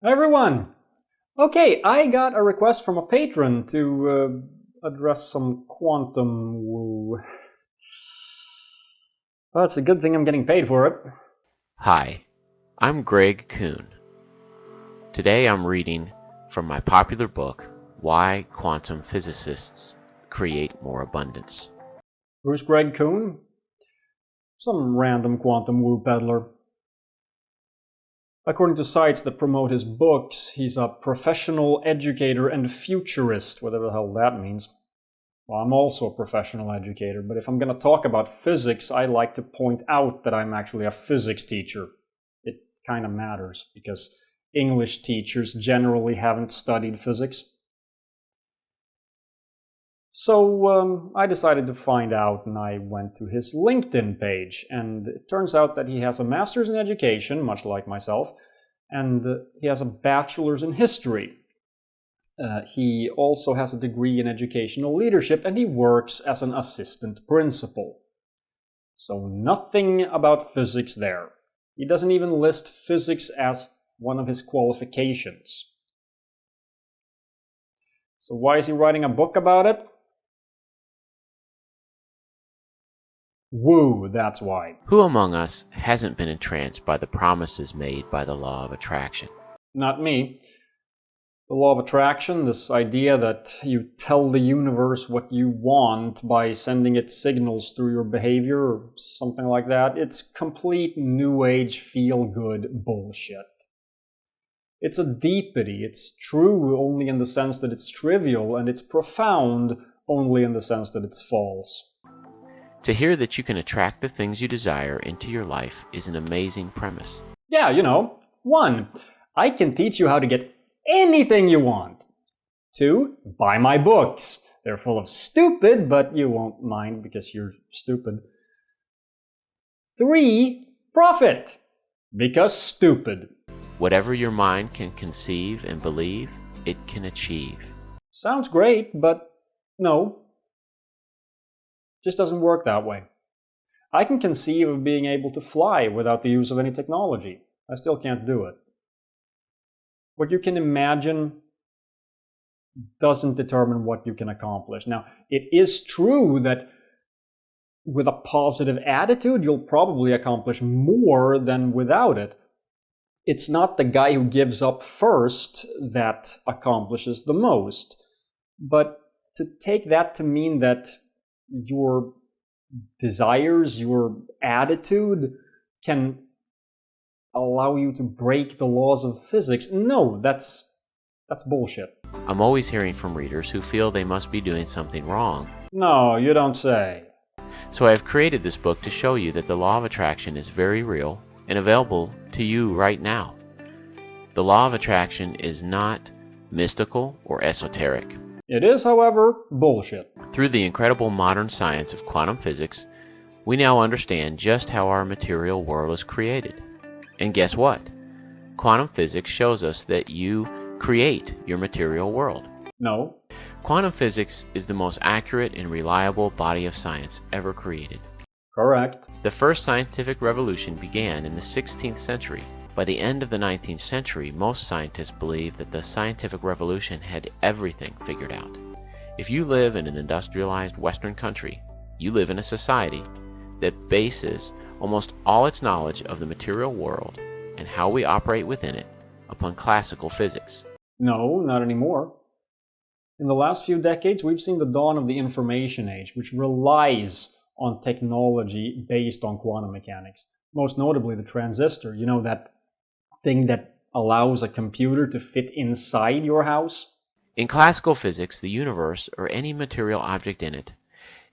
Hi everyone! Okay, I got a request from a patron to address some quantum woo. Well, it's a good thing I'm getting paid for it. Hi, I'm Greg Kuhn. Today I'm reading from my popular book, Why Quantum Physicists Create More Abundance. Who's Greg Kuhn? Some random quantum woo peddler. According to sites that promote his books, he's a professional educator and futurist, whatever the hell that means. Well, I'm also a professional educator, but if I'm going to talk about physics, I like to point out that I'm actually a physics teacher. It kind of matters, because English teachers generally haven't studied physics. So I decided to find out, and I went to his LinkedIn page, and it turns out that he has a master's in education, much like myself, and he has a bachelor's in history. He also has a degree in educational leadership, and he works as an assistant principal. So nothing about physics there. He doesn't even list physics as one of his qualifications. So why is he writing a book about it? Woo, that's why. Who among us hasn't been entranced by the promises made by the law of attraction? Not me. The law of attraction, this idea that you tell the universe what you want by sending it signals through your behavior or something like that, it's complete new age feel-good bullshit. It's a deepity. It's true only in the sense that it's trivial, and it's profound only in the sense that it's false. To hear that you can attract the things you desire into your life is an amazing premise. Yeah, 1, I can teach you how to get anything you want. 2, buy my books. They're full of stupid, but you won't mind because you're stupid. 3, profit. Because stupid. Whatever your mind can conceive and believe, it can achieve. Sounds great, but no. Just doesn't work that way. I can conceive of being able to fly without the use of any technology. I still can't do it. What you can imagine doesn't determine what you can accomplish. Now, it is true that with a positive attitude, you'll probably accomplish more than without it. It's not the guy who gives up first that accomplishes the most. But to take that to mean that your desires, your attitude can allow you to break the laws of physics, no, that's bullshit. I'm always hearing from readers who feel they must be doing something wrong. No, you don't say. So I have created this book to show you that the law of attraction is very real and available to you right now. The law of attraction is not mystical or esoteric. It is, however, bullshit. Through the incredible modern science of quantum physics, we now understand just how our material world is created. And guess what? Quantum physics shows us that you create your material world. No. Quantum physics is the most accurate and reliable body of science ever created. Correct. The first scientific revolution began in the 16th century. By the end of the 19th century, most scientists believed that the scientific revolution had everything figured out. If you live in an industrialized Western country, you live in a society that bases almost all its knowledge of the material world and how we operate within it upon classical physics. No, not anymore. In the last few decades, we've seen the dawn of the information age, which relies on technology based on quantum mechanics. Most notably the transistor, that thing that allows a computer to fit inside your house. In classical physics, the universe, or any material object in it,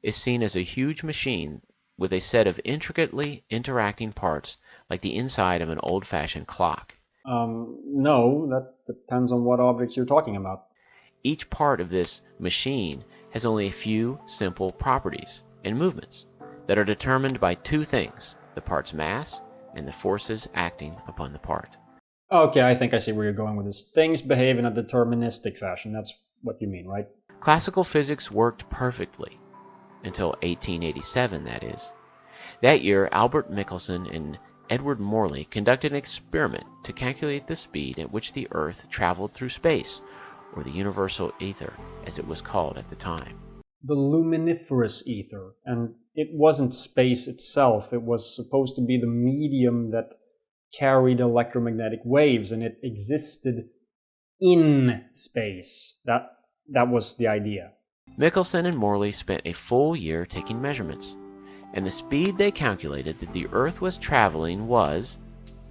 is seen as a huge machine with a set of intricately interacting parts like the inside of an old-fashioned clock. No, that depends on what objects you're talking about. Each part of this machine has only a few simple properties and movements that are determined by two things: the part's mass and the forces acting upon the part. Okay, I think I see where you're going with this. Things behave in a deterministic fashion. That's what you mean, right? Classical physics worked perfectly until 1887, that is. That year, Albert Michelson and Edward Morley conducted an experiment to calculate the speed at which the Earth traveled through space, or the universal ether, as it was called at the time. The luminiferous ether. And it wasn't space itself. It was supposed to be the medium that carried electromagnetic waves, and it existed in space. That was the idea. Michelson and Morley spent a full year taking measurements, and the speed they calculated that the Earth was traveling was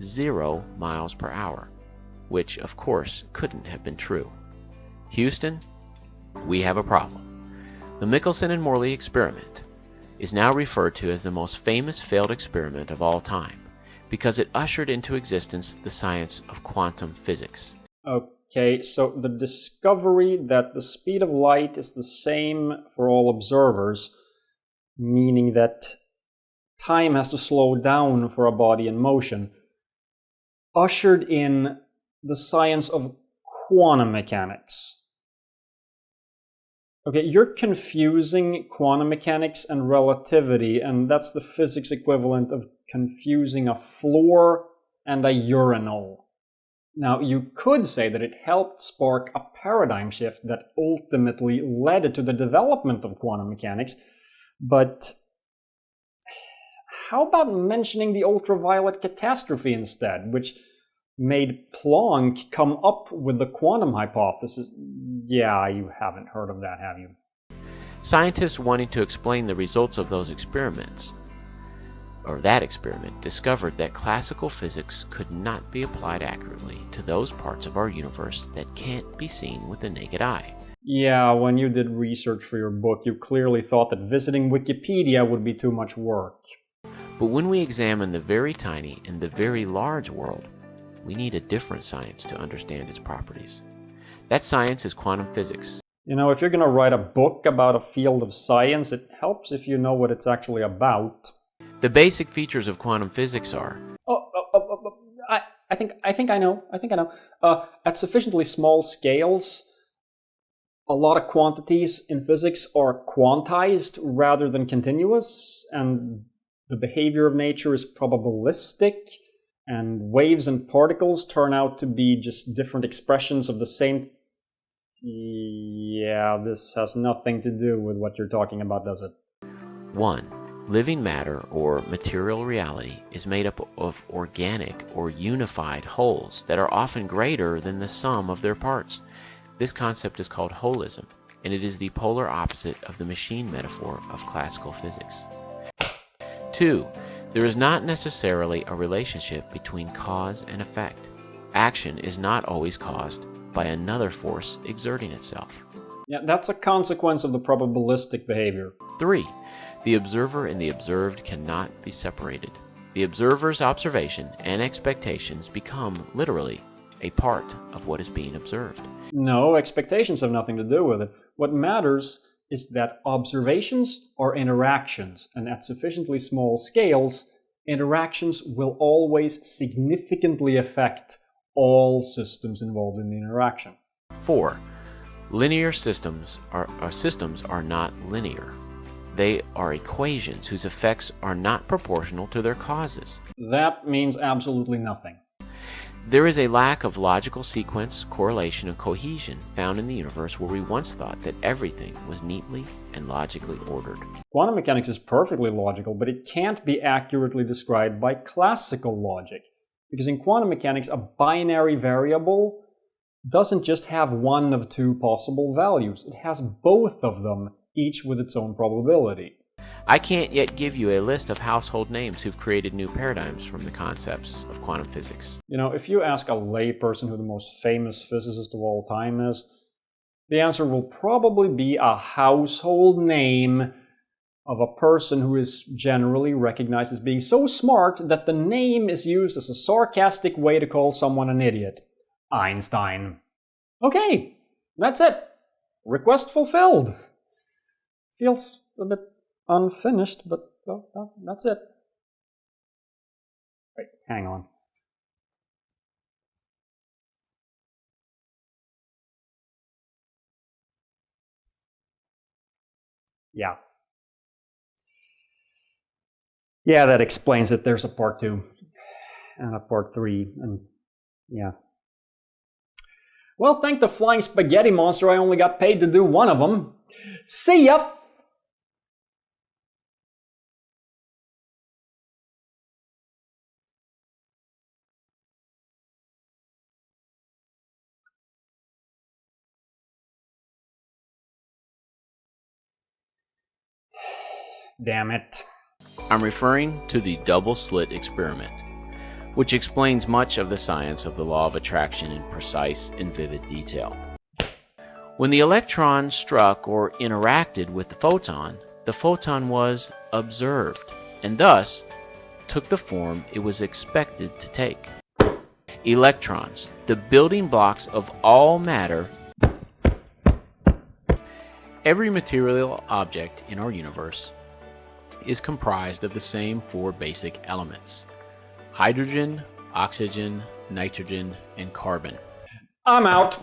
0 miles per hour, which of course couldn't have been true. Houston, we have a problem. The Michelson and Morley experiment is now referred to as the most famous failed experiment of all time because it ushered into existence the science of quantum physics. Okay, so the discovery that the speed of light is the same for all observers, meaning that time has to slow down for a body in motion, ushered in the science of quantum mechanics. Okay, you're confusing quantum mechanics and relativity, and that's the physics equivalent of confusing a floor and a urinal. Now, you could say that it helped spark a paradigm shift that ultimately led to the development of quantum mechanics, but how about mentioning the ultraviolet catastrophe instead, which made Planck come up with the quantum hypothesis? Yeah, you haven't heard of that, have you? Scientists wanting to explain the results of those experiments, or that experiment, discovered that classical physics could not be applied accurately to those parts of our universe that can't be seen with the naked eye. Yeah, when you did research for your book, you clearly thought that visiting Wikipedia would be too much work. But when we examine the very tiny and the very large world, we need a different science to understand its properties. That science is quantum physics. You know, if you're going to write a book about a field of science, it helps if you know what it's actually about. The basic features of quantum physics are... I think I know. At sufficiently small scales, a lot of quantities in physics are quantized rather than continuous, and the behavior of nature is probabilistic, and waves and particles turn out to be just different expressions of the same... Yeah, this has nothing to do with what you're talking about, does it? 1. Living matter, or material reality, is made up of organic or unified wholes that are often greater than the sum of their parts. This concept is called holism, and it is the polar opposite of the machine metaphor of classical physics. 2. There is not necessarily a relationship between cause and effect. Action is not always caused by another force exerting itself. Yeah, that's a consequence of the probabilistic behavior. 3. The observer and the observed cannot be separated. The observer's observation and expectations become, literally, a part of what is being observed. No, expectations have nothing to do with it. What matters is that observations are interactions, and at sufficiently small scales, interactions will always significantly affect all systems involved in the interaction. 4. Linear systems are not linear. They are equations whose effects are not proportional to their causes. That means absolutely nothing. There is a lack of logical sequence, correlation, and cohesion found in the universe where we once thought that everything was neatly and logically ordered. Quantum mechanics is perfectly logical, but it can't be accurately described by classical logic. Because in quantum mechanics, a binary variable doesn't just have one of two possible values. It has both of them, each with its own probability. I can't yet give you a list of household names who've created new paradigms from the concepts of quantum physics. You know, if you ask a layperson who the most famous physicist of all time is, the answer will probably be a household name of a person who is generally recognized as being so smart that the name is used as a sarcastic way to call someone an idiot. Einstein. Okay, that's it. Request fulfilled. Feels a bit unfinished, but well, that's it. Wait, hang on. Yeah, that explains it. There's a part 2. and a part 3, and yeah. Well, thank the flying spaghetti monster, I only got paid to do one of them. See ya! Damn it. I'm referring to the double-slit experiment, which explains much of the science of the law of attraction in precise and vivid detail. When the electron struck or interacted with the photon was observed, and thus took the form it was expected to take. Electrons, the building blocks of all matter. Every material object in our universe is comprised of the same 4 basic elements: hydrogen, oxygen, nitrogen, and carbon. I'm out.